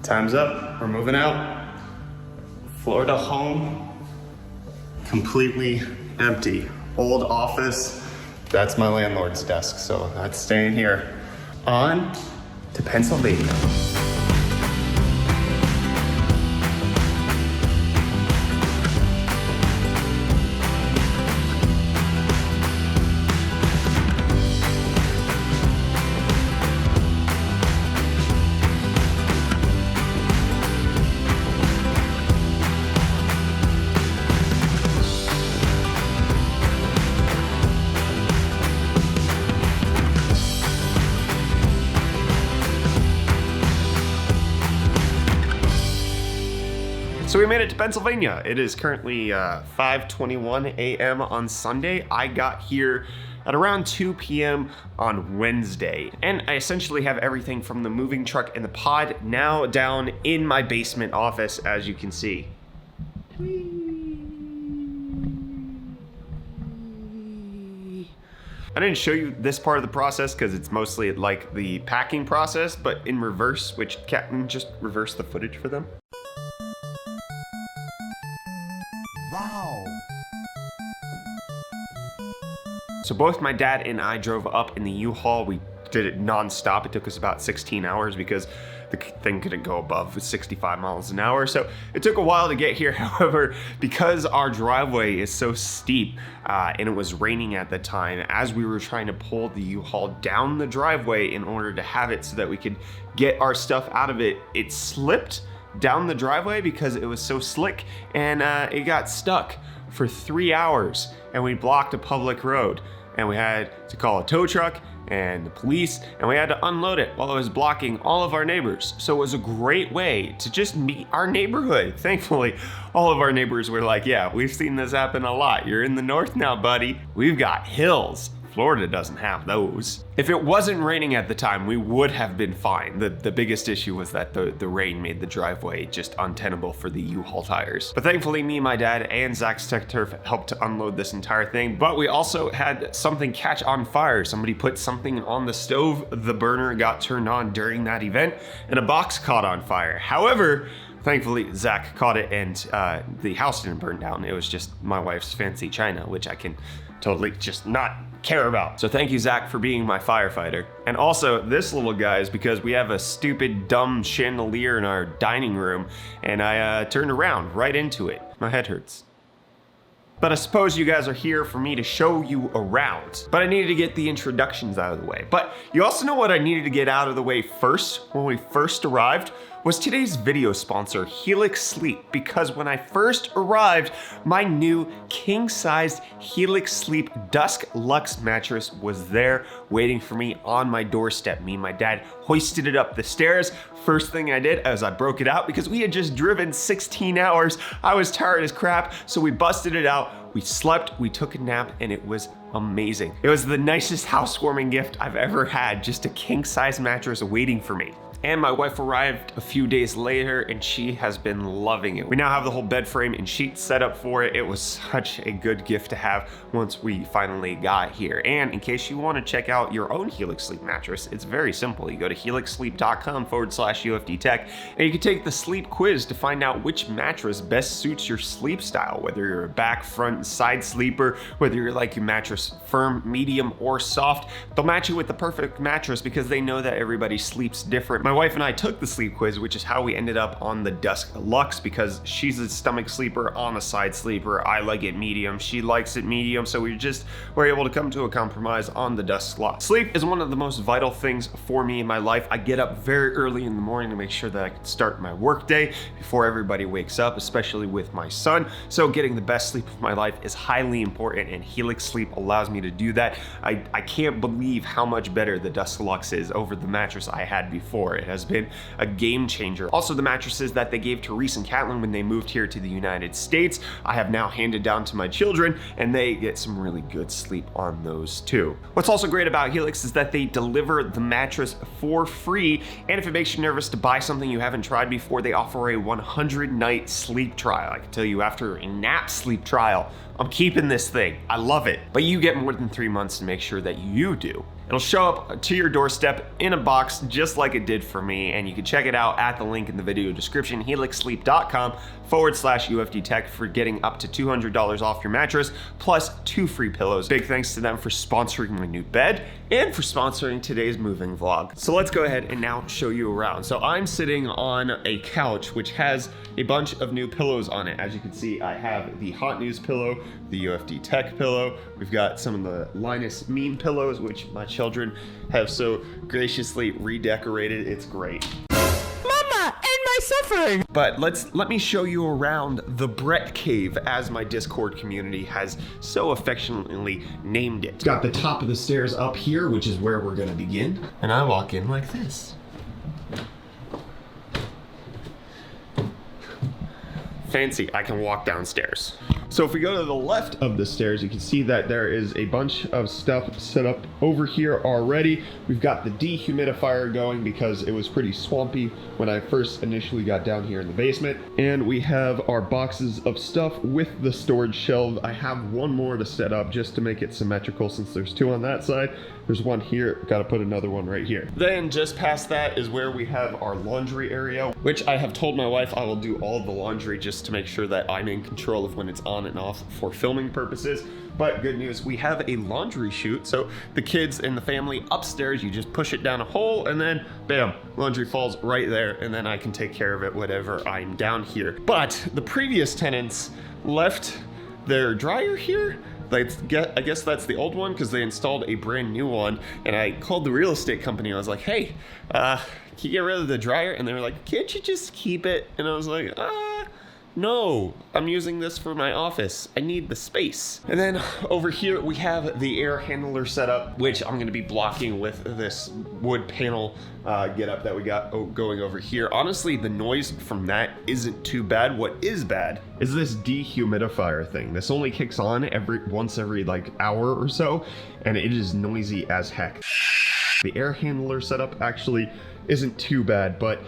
Time's up, we're moving out. Florida home, completely empty. Old office, that's my landlord's desk, so that's staying here. On to Pennsylvania. So we made it to Pennsylvania. It is currently 5:21 a.m. on Sunday. I got here at around 2 p.m. on Wednesday. And I essentially have everything from the moving truck and the pod now down in my basement office, as you can see. I didn't show you this part of the process because it's mostly like the packing process, but in reverse, which Captain just reverse the footage for them. Wow. So both my dad and I drove up in the U-Haul. We did it non-stop. It took us about 16 hours because the thing couldn't go above 65 miles an hour. So it took a while to get here. However, because our driveway is so steep and it was raining at the time, as we were trying to pull the U-Haul down the driveway in order to have it so that we could get our stuff out of it, it slipped down the driveway because it was so slick, and it got stuck for 3 hours, and we blocked a public road, and we had to call a tow truck and the police, and we had to unload it while it was blocking all of our neighbors. So it was a great way to just meet our neighborhood. Thankfully, all of our neighbors were like, yeah, we've seen this happen a lot. You're in the north now, buddy. We've got hills. Florida doesn't have those. If it wasn't raining at the time, we would have been fine. The biggest issue was that the rain made the driveway just untenable for the U-Haul tires. But thankfully, me, my dad, and Zach's Tech Turf helped to unload this entire thing. But we also had something catch on fire. Somebody put something on the stove. The burner got turned on during that event, and a box caught on fire. However, thankfully, Zach caught it, and the house didn't burn down. It was just my wife's fancy china, which I can totally just not care about. So thank you, Zach, for being my firefighter. And also, this little guy is because we have a stupid, dumb chandelier in our dining room, and I turned around right into it. My head hurts. But I suppose you guys are here for me to show you around. But I needed to get the introductions out of the way. But you also know what I needed to get out of the way first when we first arrived? Was today's video sponsor, Helix Sleep, because when I first arrived, my new king-sized Helix Sleep Dusk Luxe mattress was there waiting for me on my doorstep. Me and my dad hoisted it up the stairs. First thing I did as I broke it out, because we had just driven 16 hours, I was tired as crap, so we busted it out, we slept, we took a nap, and it was amazing. It was the nicest housewarming gift I've ever had, just a king-size mattress waiting for me. And my wife arrived a few days later, and she has been loving it. We now have the whole bed frame and sheets set up for it. It was such a good gift to have once we finally got here. And in case you want to check out your own Helix Sleep mattress, it's very simple. You go to helixsleep.com/UFDtech, and you can take the sleep quiz to find out which mattress best suits your sleep style, whether you're a back, front, side sleeper, whether you're like your mattress firm, medium, or soft. They'll match you with the perfect mattress because they know that everybody sleeps different. My wife and I took the sleep quiz, which is how we ended up on the Dusk Luxe, because she's a stomach sleeper, I'm a side sleeper. I like it medium, she likes it medium, so we just were able to come to a compromise on the Dusk Luxe. Sleep is one of the most vital things for me in my life. I get up very early in the morning to make sure that I can start my work day before everybody wakes up, especially with my son. So getting the best sleep of my life is highly important, and Helix Sleep allows me to do that. I can't believe how much better the Dusk Luxe is over the mattress I had before. It has been a game changer. Also, the mattresses that they gave to Reese and Catlin when they moved here to the United States, I have now handed down to my children, and they get some really good sleep on those too. What's also great about Helix is that they deliver the mattress for free, and if it makes you nervous to buy something you haven't tried before, they offer a 100-night sleep trial. I can tell you, after a nap sleep trial, I'm keeping this thing. I love it. But you get more than 3 months to make sure that you do. It'll show up to your doorstep in a box just like it did for me, and you can check it out at the link in the video description, helixsleep.com/UFD Tech, for getting up to $200 off your mattress plus 2 free pillows. Big thanks to them for sponsoring my new bed and for sponsoring today's moving vlog. So let's go ahead and now show you around. So I'm sitting on a couch which has a bunch of new pillows on it. As you can see, I have the Hot News pillow, the UFD Tech pillow. We've got some of the Linus Meme pillows, which my children have so graciously redecorated. It's great. Mama, end my suffering! But let me show you around the Brett Cave, as my Discord community has so affectionately named it. Got the top of the stairs up here, which is where we're gonna begin. And I walk in like this. Fancy, I can walk downstairs. So if we go to the left of the stairs, you can see that there is a bunch of stuff set up over here already. We've got the dehumidifier going because it was pretty swampy when I first initially got down here in the basement. And we have our boxes of stuff with the storage shelf. I have one more to set up just to make it symmetrical, since there's 2 on that side. There's one here, gotta put another one right here. Then just past that is where we have our laundry area, which I have told my wife I will do all of the laundry just to make sure that I'm in control of when it's on and off for filming purposes. But good news, we have a laundry chute. So the kids and the family upstairs, you just push it down a hole and then bam, laundry falls right there, and then I can take care of it whenever I'm down here. But the previous tenants left their dryer here. I guess that's the old one because they installed a brand new one, and I called the real estate company. I was like, hey, can you get rid of the dryer? And they were like, can't you just keep it? And I was like, no, I'm using this for my office. I need the space. And then over here we have the air handler setup, which I'm gonna be blocking with this wood panel getup that we got going over here. Honestly, the noise from that isn't too bad. What is bad is this dehumidifier thing. This only kicks on once every like hour or so, and it is noisy as heck. The air handler setup actually isn't too bad, but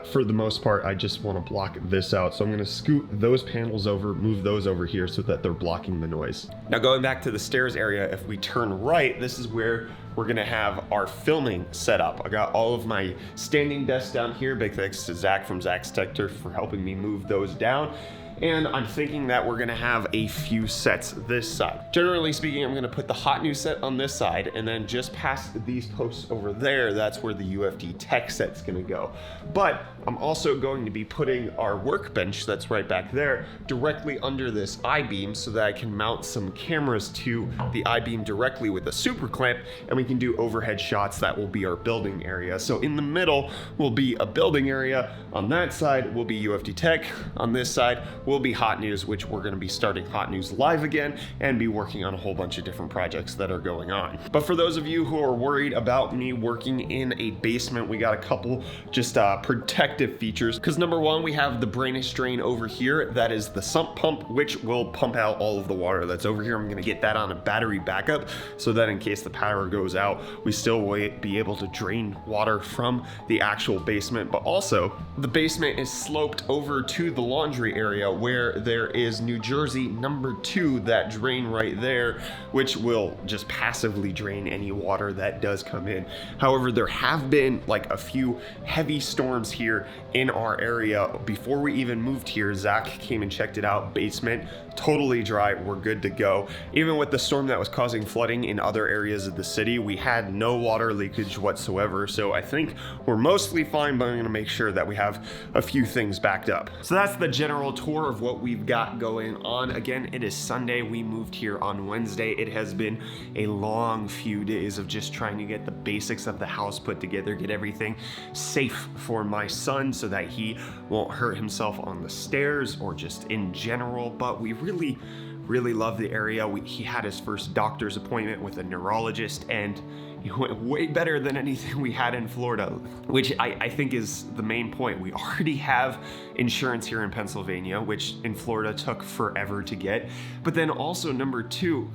for the most part, I just want to block this out. So I'm going to scoot those panels over, move those over here so that they're blocking the noise. Now going back to the stairs area, if we turn right, this is where we're gonna have our filming set up. I got all of my standing desks down here. Big thanks to Zach from Zach's Tech Turf for helping me move those down. And I'm thinking that we're gonna have a few sets this side. Generally speaking, I'm gonna put the Hot News set on this side, and then just past these posts over there, that's where the UFD Tech set's gonna go. But I'm also going to be putting our workbench that's right back there directly under this I-beam so that I can mount some cameras to the I-beam directly with a super clamp, and we can do overhead shots. That will be our building area. So in the middle will be a building area. On that side will be UFD Tech. On this side will be Hot News, which we're going to be starting Hot News live again and be working on a whole bunch of different projects that are going on. But for those of you who are worried about me working in a basement, we got a couple just protective features. Because number one, we have the drainage drain over here. That is the sump pump, which will pump out all of the water that's over here. I'm going to get that on a battery backup so that in case the power goes out, we still will be able to drain water from the actual basement. But also, the basement is sloped over to the laundry area where there is New Jersey number 2, that drain right there, which will just passively drain any water that does come in. However, there have been like a few heavy storms here in our area. Before we even moved here, Zach came and checked it out. Basement totally dry, we're good to go. Even with the storm that was causing flooding in other areas of the city, we had no water leakage whatsoever. So I think we're mostly fine, but I'm gonna make sure that we have a few things backed up. So that's the general tour of what we've got going on. Again, it is Sunday. We moved here on Wednesday. It has been a long few days of just trying to get the basics of the house put together, get everything safe for my son so that he won't hurt himself on the stairs or just in general. But we really love the area. He had his first doctor's appointment with a neurologist, and it went way better than anything we had in Florida, which I think is the main point. We already have insurance here in Pennsylvania, which in Florida took forever to get. But then also number 2,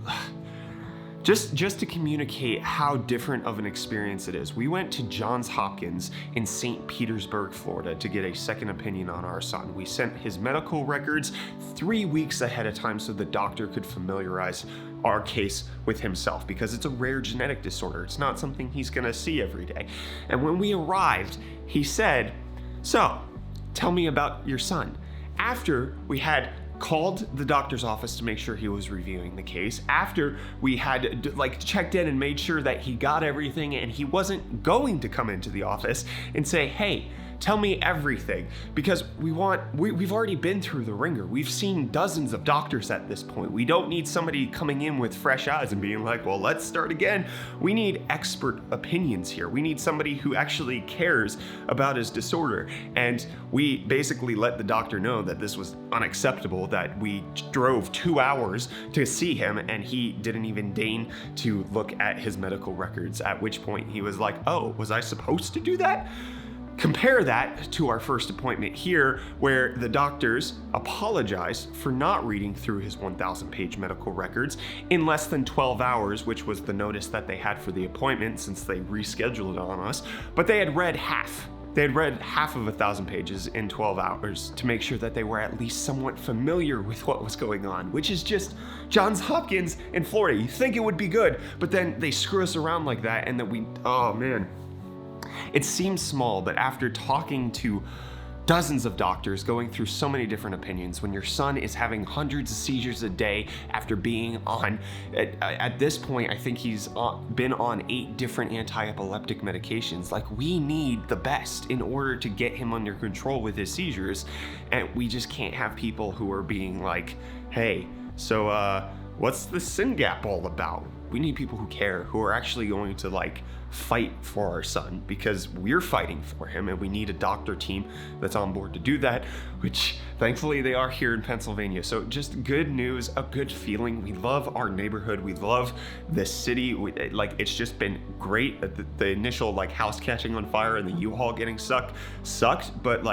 Just to communicate how different of an experience it is, we went to Johns Hopkins in St. Petersburg, Florida to get a second opinion on our son. We sent his medical records 3 weeks ahead of time so the doctor could familiarize our case with himself, because it's a rare genetic disorder. It's not something he's gonna see every day. And when we arrived, he said, "So, tell me about your son." After we had called the doctor's office to make sure he was reviewing the case, after we had checked in and made sure that he got everything and he wasn't going to come into the office and say, "Hey, tell me everything," because we've already been through the ringer. We've seen dozens of doctors at this point. We don't need somebody coming in with fresh eyes and being like, "Well, let's start again." We need expert opinions here. We need somebody who actually cares about his disorder. And we basically let the doctor know that this was unacceptable, that we drove 2 hours to see him and he didn't even deign to look at his medical records, at which point he was like, "Oh, was I supposed to do that?" Compare that to our first appointment here, where the doctors apologized for not reading through his 1,000-page medical records in less than 12 hours, which was the notice that they had for the appointment since they rescheduled it on us. But they had read half. They had read half of 1,000 pages in 12 hours to make sure that they were at least somewhat familiar with what was going on, which is just Johns Hopkins in Florida. You think it would be good, but then they screw us around like that, and then oh man. It seems small, but after talking to dozens of doctors, going through so many different opinions, when your son is having hundreds of seizures a day after being on, at this point, I think he's been on 8 different anti-epileptic medications. Like, we need the best in order to get him under control with his seizures. And we just can't have people who are being like, "Hey, so what's the SYNGAP all about?" We need people who care, who are actually going to fight for our son, because we're fighting for him, and we need a doctor team that's on board to do that, which thankfully they are here in Pennsylvania. So just good news, a good feeling. We love our neighborhood. We love this city. It's just been great. The initial house catching on fire and the U-Haul getting sucked, but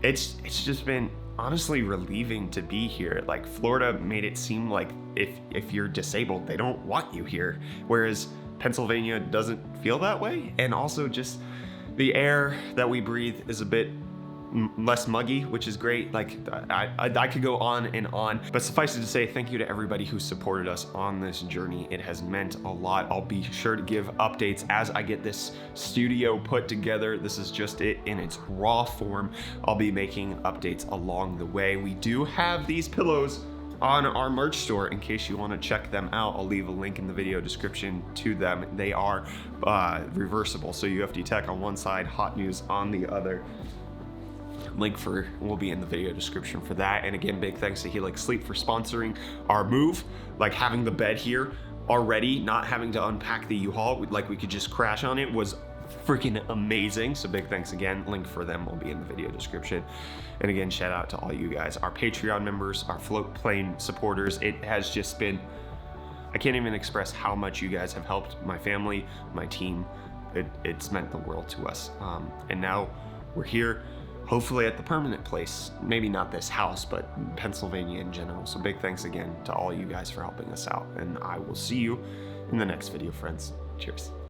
it's just been honestly relieving to be here. Florida made it seem like if you're disabled, they don't want you here, whereas Pennsylvania doesn't feel that way. And also just the air that we breathe is a bit less muggy, which is great. I could go on and on, but suffice it to say, thank you to everybody who supported us on this journey. It has meant a lot. I'll be sure to give updates as I get this studio put together. This is just it in its raw form. I'll be making updates along the way. We do have these pillows on our merch store in case you want to check them out. I'll leave a link in the video description to them. They are reversible, so UFD Tech on one side, Hot News on the other. Link will be in the video description for that. And again, big thanks to Helix Sleep for sponsoring our move. Having the bed here already, not having to unpack the U-Haul, we could just crash on it, was freaking amazing. So big thanks again. Link for them will be in the video description. And again, shout out to all you guys, our Patreon members, our float plane supporters. It has just been, I can't even express how much you guys have helped my family, my team. It's meant the world to us. And now we're here, hopefully at the permanent place. Maybe not this house, but Pennsylvania in general. So big thanks again to all you guys for helping us out. And I will see you in the next video, friends. Cheers.